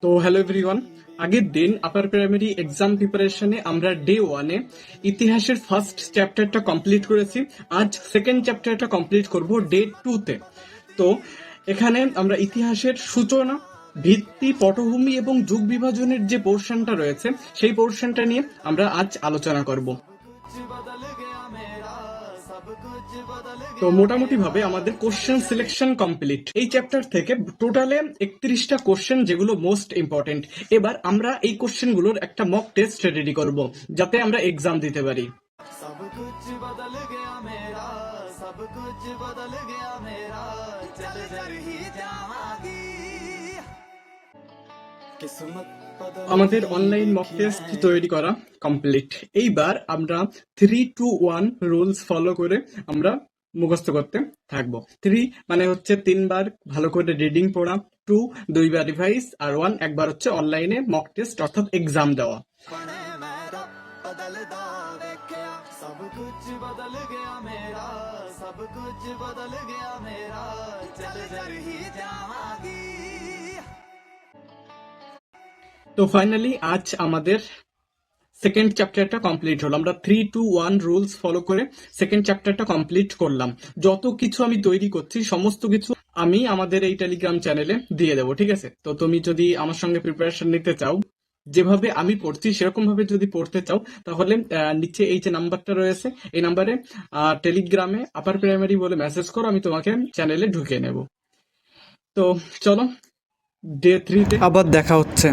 তো hello everyone, আগের দিন আপার প্রাইমারি এক্সাম প্রিপারেশনে আমরা ডে ওয়ানে ইতিহাসের ফার্স্ট চ্যাপ্টারটা কমপ্লিট করেছি। আজ সেকেন্ড চ্যাপ্টারটা কমপ্লিট করব ডে টুতে। তো এখানে আমরা ইতিহাসের সূচনা, ভিত্তি, পটভূমি এবং যুগ বিভাজনের যে পোর্শনটা রয়েছে সেই পোর্শনটা নিয়ে আমরা আজ আলোচনা করব। তো মোটামুটি ভাবে আমাদের কোশ্চেন সিলেকশন কমপ্লিট। এই চ্যাপ্টার থেকে টোটালে 31টা কোশ্চেন, যেগুলো মোস্ট ইম্পর্টেন্ট। এবার আমরা এই কোশ্চেনগুলোর একটা মক টেস্ট রেডি করব, যাতে আমরা এক্সাম দিতে পারি। আমাদের অনলাইন মক টেস্ট তৈরি করা কমপ্লিট। এইবার আমরা 3-2-1 রুলস ফলো করে আমরা মুখস্থ করতে থাকবো। 3 মানে হচ্ছে 3বার ভালো করে রিডিং পড়া, 2 2বার রিভাইজ, আর 1 একবার হচ্ছে অনলাইনে মক টেস্ট অর্থাৎ এক্সাম দেওয়া। তো ফাইনালি আজ আমাদের সেকেন্ড চ্যাপ্টারটা কমপ্লিট হলো। আমরা 3-2-1 রুলস ফলো করে সেকেন্ড চ্যাপ্টারটা কমপ্লিট করলাম। যত কিছু আমি তৈরি করছি সমস্ত কিছু আমি আমাদের এই টেলিগ্রাম চ্যানেলে দিয়ে দেবো, ঠিক আছে? তো তুমি যদি আমার সঙ্গে প্রিপারেশন নিতে চাও, যেভাবে আমি পড়ছি সেরকম ভাবে যদি পড়তে চাও, তাহলে নিচে এই যে নাম্বারটা রয়েছে এই নাম্বারে টেলিগ্রামে আপার প্রাইমারি বলে মেসেজ করো, আমি তোমাকে চ্যানেলে ঢুকিয়ে নেব। তো চলো, ডে 3-তে আবার দেখা হচ্ছে।